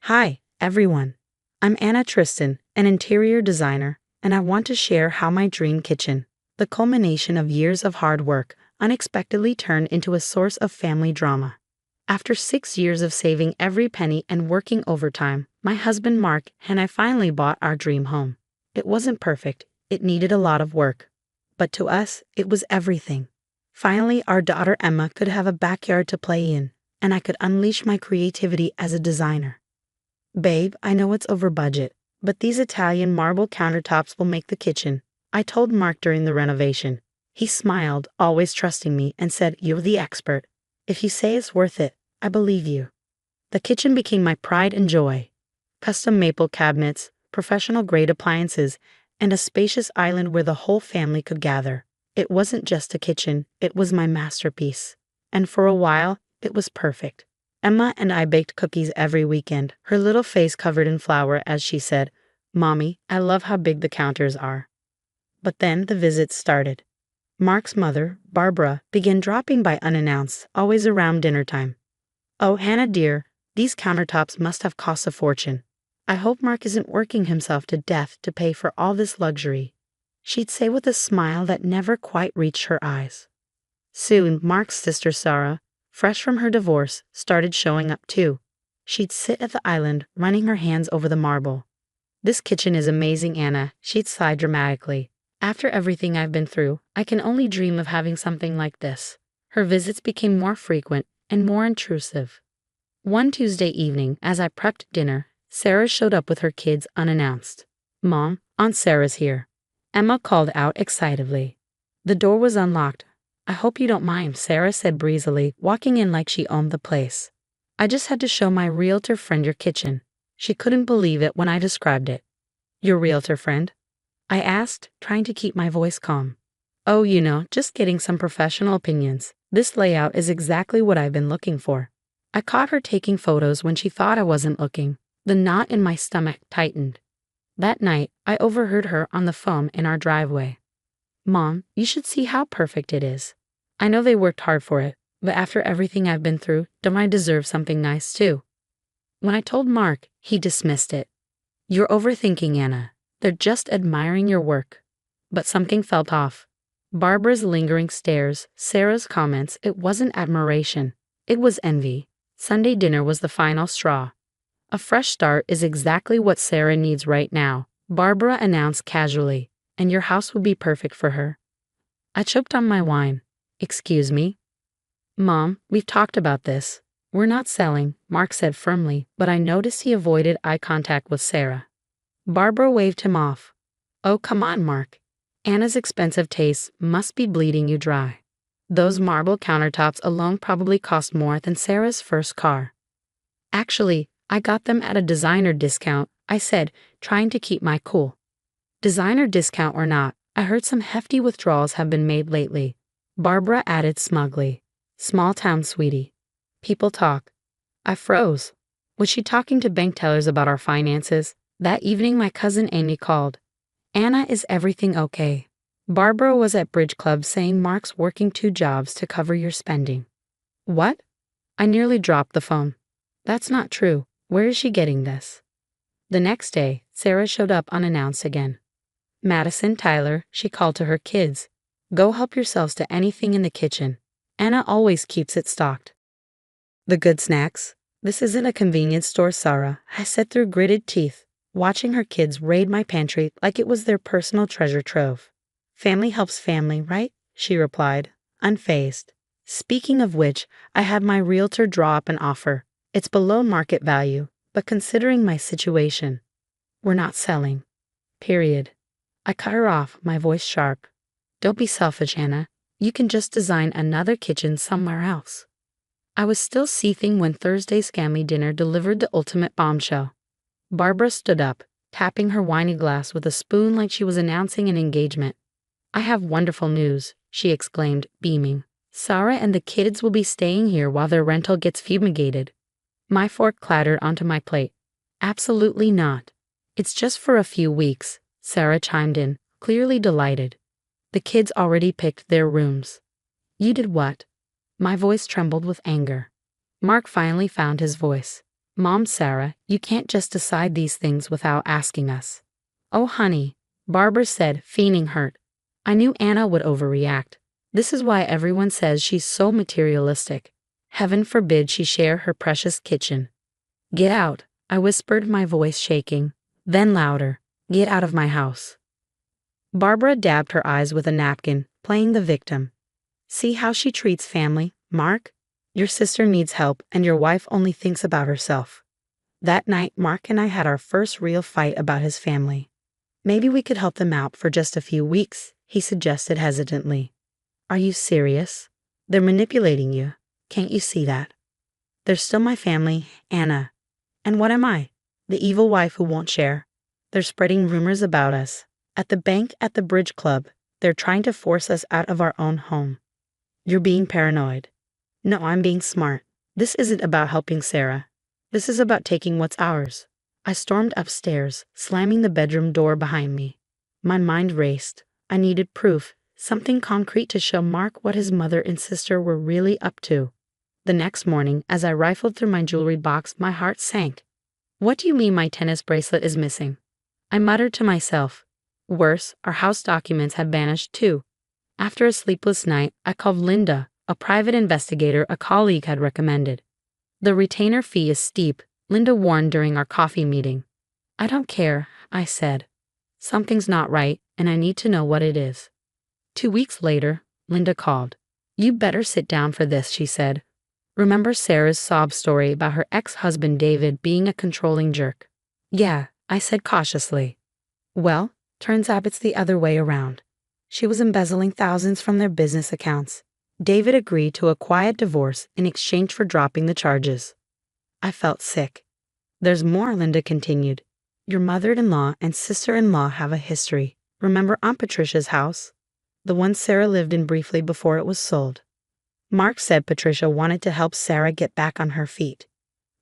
Hi, everyone. I'm Anna Tristan, an interior designer, and I want to share how my dream kitchen, the culmination of years of hard work, unexpectedly turned into a source of family drama. After 6 years of saving every penny and working overtime, my husband Mark and I finally bought our dream home. It wasn't perfect, it needed a lot of work. But to us, it was everything. Finally, our daughter Emma could have a backyard to play in, and I could unleash my creativity as a designer. Babe, I know it's over budget, but these Italian marble countertops will make the kitchen, I told Mark during the renovation. He smiled, always trusting me, and said, "You're the expert. If you say it's worth it, I believe you." The kitchen became my pride and joy. Custom maple cabinets, professional-grade appliances, and a spacious island where the whole family could gather. It wasn't just a kitchen, it was my masterpiece. And for a while, it was perfect. Emma and I baked cookies every weekend, her little face covered in flour as she said, "Mommy, I love how big the counters are." But then the visits started. Mark's mother, Barbara, began dropping by unannounced, always around dinner time. "Oh, Hannah dear, these countertops must have cost a fortune. I hope Mark isn't working himself to death to pay for all this luxury," she'd say with a smile that never quite reached her eyes. Soon, Mark's sister Sarah, fresh from her divorce, started showing up too. She'd sit at the island, running her hands over the marble. "This kitchen is amazing, Anna," she'd sigh dramatically. "After everything I've been through, I can only dream of having something like this." Her visits became more frequent and more intrusive. One Tuesday evening, as I prepped dinner, Sarah showed up with her kids unannounced. "Mom, Aunt Sarah's here," Emma called out excitedly. The door was unlocked. "I hope you don't mind," Sarah said breezily, walking in like she owned the place. "I just had to show my realtor friend your kitchen." She couldn't believe it when I described it. "Your realtor friend?" I asked, trying to keep my voice calm. "Oh, just getting some professional opinions. This layout is exactly what I've been looking for." I caught her taking photos when she thought I wasn't looking. The knot in my stomach tightened. That night, I overheard her on the phone in our driveway. "Mom, you should see how perfect it is. I know they worked hard for it, but after everything I've been through, don't I deserve something nice too?" When I told Mark, he dismissed it. "You're overthinking, Anna. They're just admiring your work." But something felt off. Barbara's lingering stares, Sarah's comments, it wasn't admiration. It was envy. Sunday dinner was the final straw. "A fresh start is exactly what Sarah needs right now," Barbara announced casually, "and your house would be perfect for her." I choked on my wine. "Excuse me?" "Mom, we've talked about this. We're not selling," Mark said firmly, but I noticed he avoided eye contact with Sarah. Barbara waved him off. "Oh, come on, Mark. Anna's expensive tastes must be bleeding you dry. Those marble countertops alone probably cost more than Sarah's first car." "Actually, I got them at a designer discount," I said, trying to keep my cool. "Designer discount or not, I heard some hefty withdrawals have been made lately," Barbara added smugly. "Small town, sweetie. People talk." I froze. Was she talking to bank tellers about our finances? That evening my cousin Amy called. "Anna, is everything okay? Barbara was at bridge club saying Mark's working 2 jobs to cover your spending." "What?" I nearly dropped the phone. "That's not true. Where is she getting this?" The next day, Sarah showed up unannounced again. "Madison, Tyler," she called to her kids. "Go help yourselves to anything in the kitchen. Anna always keeps it stocked." "The good snacks? This isn't a convenience store, Sarah," I said through gritted teeth, watching her kids raid my pantry like it was their personal treasure trove. "Family helps family, right?" she replied, unfazed. "Speaking of which, I had my realtor draw up an offer. It's below market value, but considering my situation, we're not selling. Period." I cut her off, my voice sharp. "Don't be selfish, Anna. You can just design another kitchen somewhere else." I was still seething when Thursday's family dinner delivered the ultimate bombshell. Barbara stood up, tapping her wine glass with a spoon like she was announcing an engagement. "I have wonderful news," she exclaimed, beaming. "Sarah and the kids will be staying here while their rental gets fumigated." My fork clattered onto my plate. "Absolutely not. It's just for a few weeks," Sarah chimed in, clearly delighted. "The kids already picked their rooms." "You did what?" My voice trembled with anger. Mark finally found his voice. Mom, Sarah, you can't just decide these things without asking us. Oh, honey, Barbara said, feigning hurt. I knew Anna would overreact. This is why everyone says she's so materialistic. Heaven forbid she share her precious kitchen. Get out, I whispered, my voice shaking. Then louder, get out of my house. Barbara dabbed her eyes with a napkin, playing the victim. See how she treats family, Mark? Your sister needs help and your wife only thinks about herself. That night, Mark and I had our first real fight about his family. Maybe we could help them out for just a few weeks, he suggested hesitantly. Are you serious? They're manipulating you. Can't you see that? They're still my family, Anna. And what am I? The evil wife who won't share. They're spreading rumors about us. At the bank, at the bridge club, they're trying to force us out of our own home. You're being paranoid. No, I'm being smart. This isn't about helping Sarah. This is about taking what's ours. I stormed upstairs, slamming the bedroom door behind me. My mind raced. I needed proof, something concrete to show Mark what his mother and sister were really up to. The next morning, as I rifled through my jewelry box, my heart sank. What do you mean my tennis bracelet is missing? I muttered to myself. Worse, our house documents had vanished too. After a sleepless night, I called Linda, a private investigator a colleague had recommended. The retainer fee is steep, Linda warned during our coffee meeting. I don't care, I said. Something's not right, and I need to know what it is. 2 weeks later, Linda called. You better sit down for this, she said. Remember Sarah's sob story about her ex-husband David being a controlling jerk? Yeah, I said cautiously. Well, turns out it's the other way around. She was embezzling thousands from their business accounts. David agreed to a quiet divorce in exchange for dropping the charges. I felt sick. There's more, Linda continued. Your mother-in-law and sister-in-law have a history. Remember Aunt Patricia's house? The one Sarah lived in briefly before it was sold. Mark said Patricia wanted to help Sarah get back on her feet.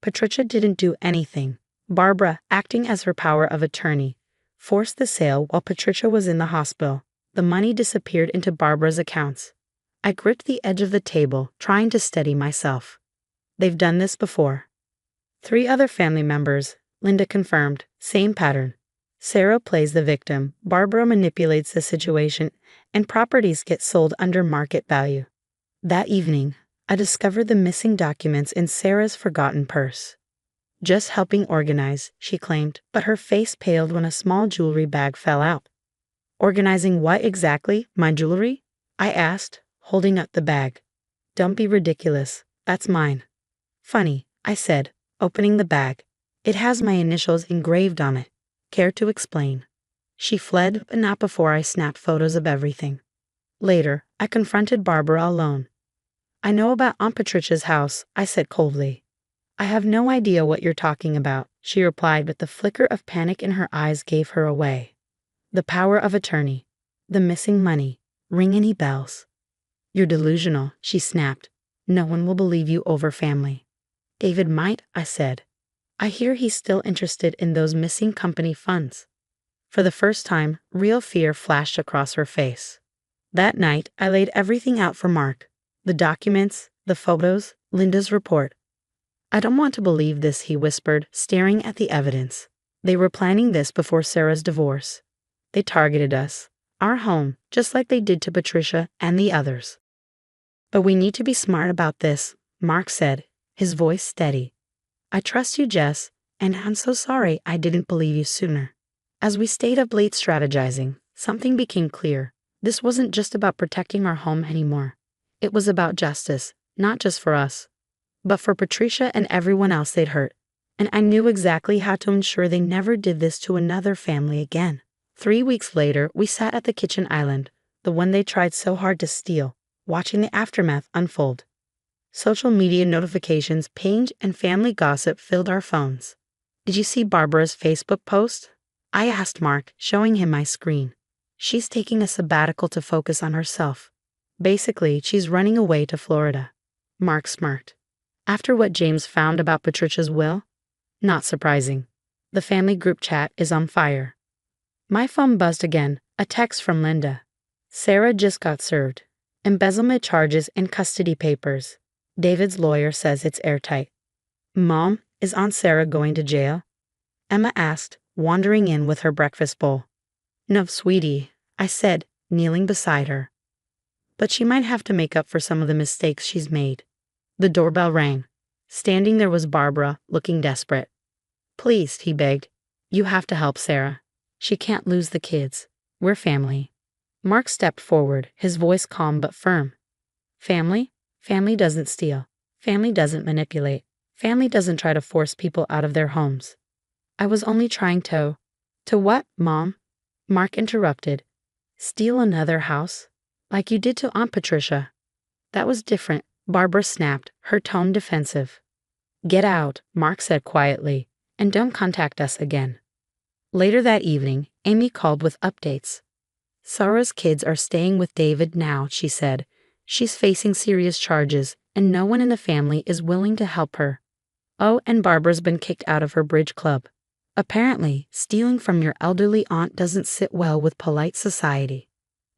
Patricia didn't do anything. Barbara, acting as her power of attorney, forced the sale while Patricia was in the hospital. The money disappeared into Barbara's accounts. I gripped the edge of the table, trying to steady myself. They've done this before. 3 other family members, Linda confirmed. Same pattern. Sarah plays the victim, Barbara manipulates the situation, and properties get sold under market value. That evening, I discovered the missing documents in Sarah's forgotten purse. Just helping organize, she claimed, but her face paled when a small jewelry bag fell out. Organizing what exactly? My jewelry? I asked, holding up the bag. Don't be ridiculous. That's mine. Funny, I said, opening the bag. It has my initials engraved on it. Care to explain? She fled, but not before I snapped photos of everything. Later, I confronted Barbara alone. I know about Aunt Patricia's house, I said coldly. I have no idea what you're talking about, she replied, but the flicker of panic in her eyes gave her away. The power of attorney. The missing money. Ring any bells? You're delusional, she snapped. No one will believe you over family. David might, I said. I hear he's still interested in those missing company funds. For the first time, real fear flashed across her face. That night, I laid everything out for Mark. The documents, the photos, Linda's report. I don't want to believe this, he whispered, staring at the evidence. They were planning this before Sarah's divorce. They targeted us, our home, just like they did to Patricia and the others. But we need to be smart about this, Mark said, his voice steady. I trust you, Jess, and I'm so sorry I didn't believe you sooner. As we stayed up late strategizing, something became clear. This wasn't just about protecting our home anymore. It was about justice, not just for us, but for Patricia and everyone else they'd hurt. And I knew exactly how to ensure they never did this to another family again. 3 weeks later, we sat at the kitchen island, the one they tried so hard to steal, watching the aftermath unfold. Social media notifications, pinged, and family gossip filled our phones. Did you see Barbara's Facebook post? I asked Mark, showing him my screen. She's taking a sabbatical to focus on herself. Basically, she's running away to Florida. Mark smirked. After what James found about Patricia's will? Not surprising. The family group chat is on fire. My phone buzzed again, a text from Linda. Sarah just got served. Embezzlement charges and custody papers. David's lawyer says it's airtight. Mom, Is Aunt Sarah going to jail? Emma asked, wandering in with her breakfast bowl. No, sweetie, I said, kneeling beside her. But she might have to make up for some of the mistakes she's made. The doorbell rang. Standing there was Barbara, looking desperate. Please, he begged. You have to help Sarah. She can't lose the kids. We're family. Mark stepped forward, his voice calm but firm. Family? Family doesn't steal. Family doesn't manipulate. Family doesn't try to force people out of their homes. I was only trying to... To what, Mom? Mark interrupted. Steal another house? Like you did to Aunt Patricia. That was different, Barbara snapped, her tone defensive. Get out, Mark said quietly, and don't contact us again. Later that evening, Amy called with updates. Sarah's kids are staying with David now, she said. She's facing serious charges, and no one in the family is willing to help her. Oh, and Barbara's been kicked out of her bridge club. Apparently, stealing from your elderly aunt doesn't sit well with polite society.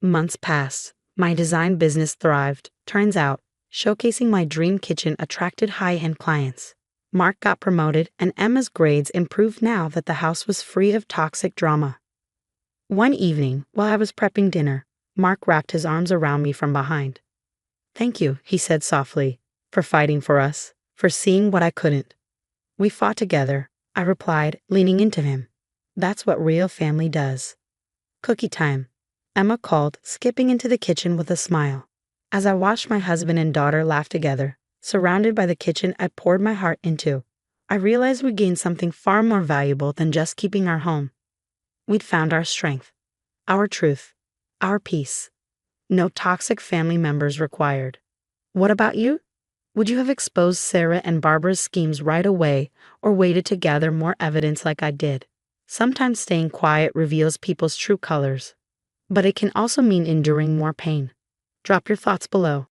Months passed. My design business thrived. Turns out, showcasing my dream kitchen attracted high-end clients. Mark got promoted, and Emma's grades improved now that the house was free of toxic drama. One evening, while I was prepping dinner, Mark wrapped his arms around me from behind. Thank you, he said softly, for fighting for us, for seeing what I couldn't. We fought together, I replied, leaning into him. That's what real family does. Cookie time, Emma called, skipping into the kitchen with a smile. As I watched my husband and daughter laugh together, surrounded by the kitchen I poured my heart into, I realized we gained something far more valuable than just keeping our home. We'd found our strength, our truth, our peace. No toxic family members required. What about you? Would you have exposed Sarah and Barbara's schemes right away or waited to gather more evidence like I did? Sometimes staying quiet reveals people's true colors, but it can also mean enduring more pain. Drop your thoughts below.